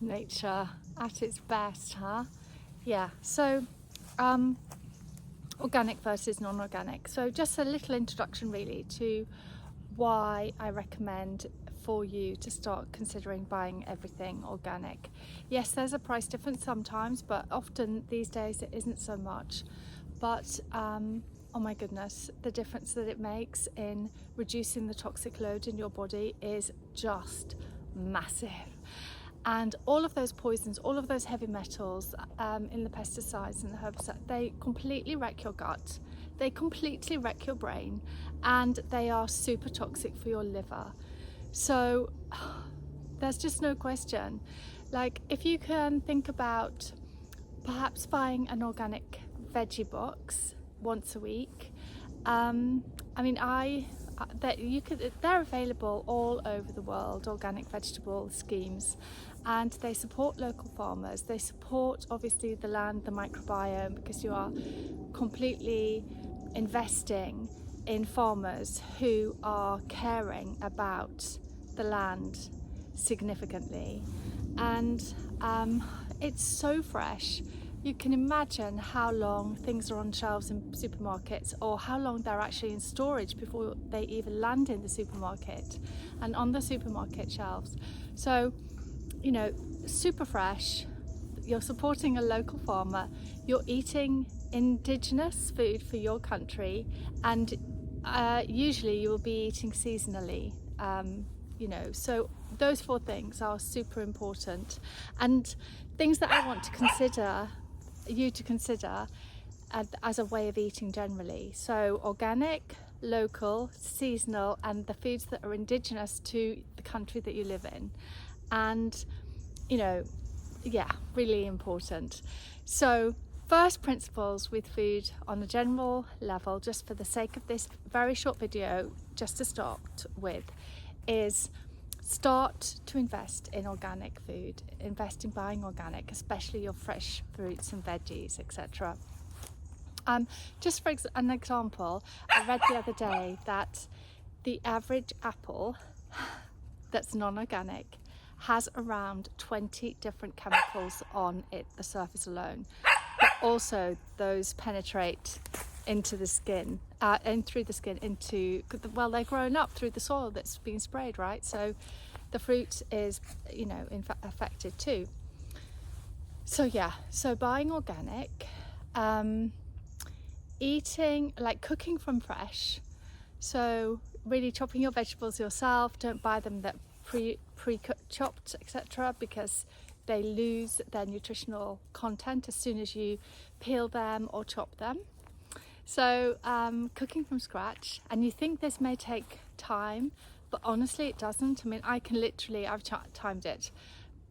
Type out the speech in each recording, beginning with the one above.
nature at its best, huh? Yeah, so organic versus non-organic. So just a little introduction really to why I recommend for you to start considering buying everything organic. Yes, there's a price difference sometimes, but often these days it isn't so much. But oh my goodness, the difference that it makes in reducing the toxic load in your body is just massive. And all of those poisons, all of those heavy metals in the pesticides and the herbicides, they completely wreck your gut, they completely wreck your brain, and they are super toxic for your liver. So there's just no question. Like, if you can think about perhaps buying an organic veggie box once a week. They're available all over the world, organic vegetable schemes, and they support local farmers. They support obviously the land, the microbiome, because you are completely investing in farmers who are caring about the land significantly. And it's so fresh. You can imagine how long things are on shelves in supermarkets, or how long they're actually in storage before they even land in the supermarket and on the supermarket shelves. So, you know, super fresh. You're supporting a local farmer, you're eating indigenous food for your country, and usually you will be eating seasonally. So those four things are super important, and things that I want to consider as a way of eating generally. So organic, local, seasonal, and the foods that are indigenous to the country that you live in. And really important. So first principles with food on a general level, just for the sake of this very short video, just to start with, is start to invest in organic food. Invest in buying organic, especially your fresh fruits and veggies, etc. Just for an example, I read the other day that the average apple that's non-organic has around 20 different chemicals on it, the surface alone. But also those penetrate into the skin, and through the skin they're grown up through the soil that's been sprayed, right? So the fruit is, in fact affected too. So buying organic, eating, like cooking from fresh. So really chopping your vegetables yourself. Don't buy them that pre-chopped, etc., because they lose their nutritional content as soon as you peel them or chop them. So cooking from scratch, and you think this may take time, but honestly it doesn't. I mean, I can literally, I've timed it,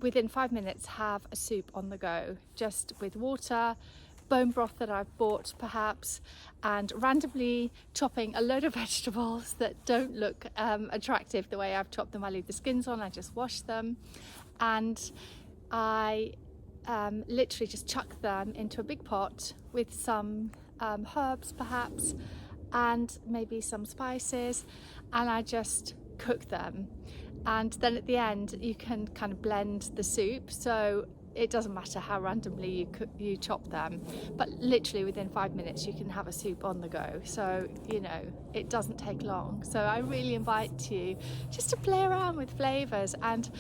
within 5 minutes have a soup on the go, just with water, bone broth that I've bought perhaps, and randomly chopping a load of vegetables that don't look attractive the way I've chopped them. I leave the skins on, I just wash them, and I literally just chuck them into a big pot with some herbs perhaps, and maybe some spices, and I just cook them. And then at the end you can kind of blend the soup, so it doesn't matter how randomly you chop them, but literally within 5 minutes you can have a soup on the go. So it doesn't take long. So I really invite you just to play around with flavors. And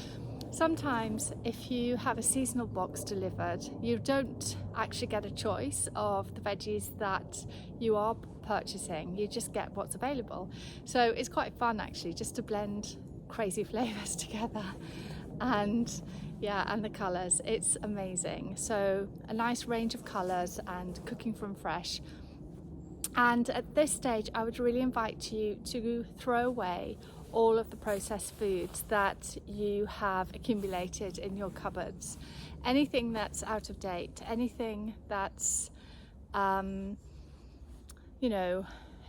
sometimes if you have a seasonal box delivered, you don't actually get a choice of the veggies that you are purchasing, you just get what's available. So it's quite fun actually, just to blend crazy flavors together. And the colours, it's amazing. So a nice range of colours, and cooking from fresh. And at this stage I would really invite you to throw away all of the processed foods that you have accumulated in your cupboards. Anything that's out of date, anything that's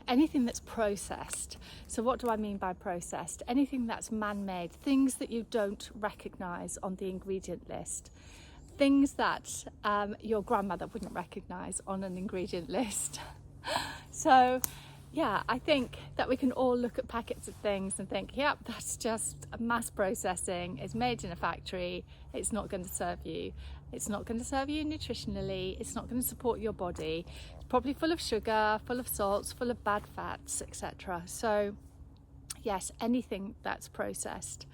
anything that's processed. So what do I mean by processed? Anything that's man-made, things that you don't recognize on the ingredient list, things that your grandmother wouldn't recognize on an ingredient list. So yeah, I think that we can all look at packets of things and think, yep, that's just mass processing, it's made in a factory, it's not going to serve you. It's not going to serve you nutritionally, it's not going to support your body. It's probably full of sugar, full of salts, full of bad fats, etc. So yes, anything that's processed.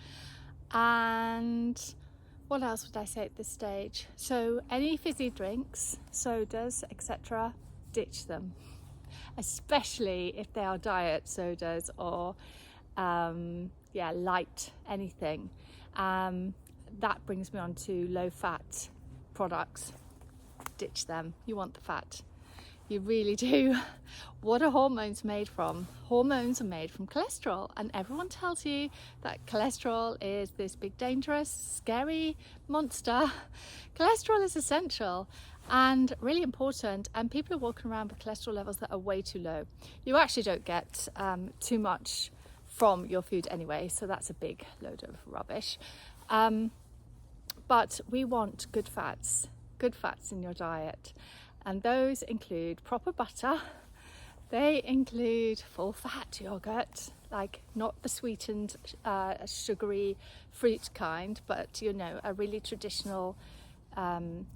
And what else would I say at this stage? So any fizzy drinks, sodas, etc., ditch them. Especially if they are diet sodas or light anything. That brings me on to low fat products. Ditch them. You want the fat, you really do. What are hormones made from? Hormones are made from cholesterol, and everyone tells you that cholesterol is this big dangerous scary monster. Cholesterol is essential and really important, and people are walking around with cholesterol levels that are way too low. You actually don't get too much from your food anyway, so that's a big load of rubbish. But we want good fats in your diet, and those include proper butter. They include full fat yogurt, like not the sweetened sugary fruit kind, but a really traditional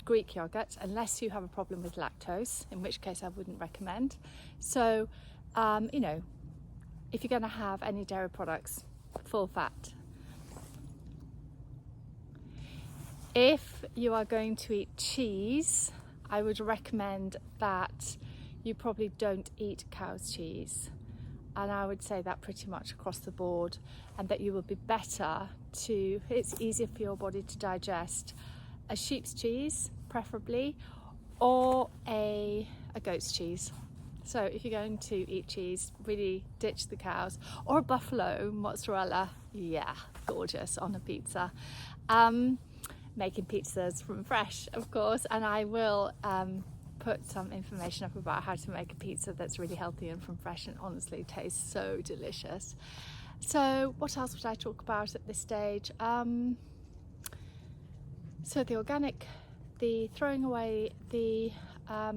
Greek yogurt, unless you have a problem with lactose, in which case I wouldn't recommend. So if you're going to have any dairy products, full fat. If you are going to eat cheese, I would recommend that you probably don't eat cow's cheese, and I would say that pretty much across the board, and that you will be better it's easier for your body to digest a sheep's cheese preferably, or a goat's cheese. So if you're going to eat cheese, really ditch the cows, or a buffalo mozzarella, yeah, gorgeous on a pizza. Making pizzas from fresh, of course, and I will put some information up about how to make a pizza that's really healthy and from fresh, and honestly tastes so delicious. So what else would I talk about at this stage? So the organic, the throwing away the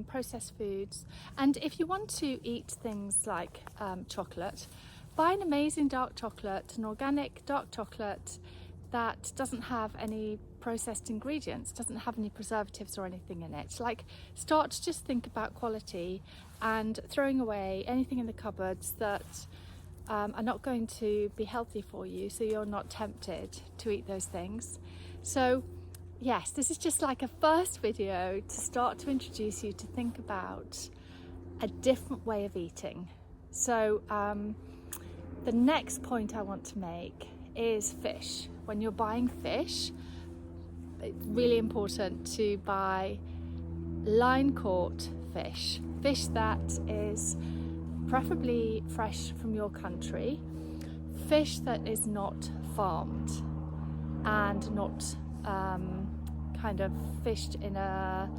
processed foods, and if you want to eat things like chocolate, buy an amazing dark chocolate, an organic dark chocolate that doesn't have any processed ingredients, doesn't have any preservatives or anything in it. Like, start to just think about quality and throwing away anything in the cupboards that are not going to be healthy for you, so you're not tempted to eat those things. So yes, this is just like a first video to start to introduce you to think about a different way of eating. So the next point I want to make is fish. When you're buying fish, it's really important to buy line caught fish that is preferably fresh from your country, fish that is not farmed and not kind of fished in a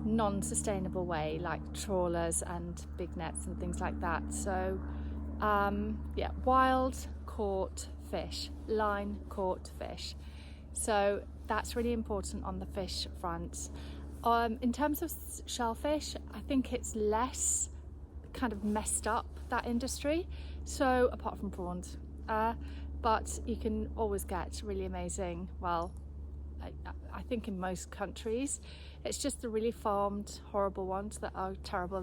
non-sustainable way, like trawlers and big nets and things like that. So wild caught fish, line caught fish. So that's really important on the fish front. In terms of shellfish, I think it's less kind of messed up, that industry, so apart from prawns, but you can always get really amazing, I think in most countries. It's just the really farmed horrible ones that are terrible.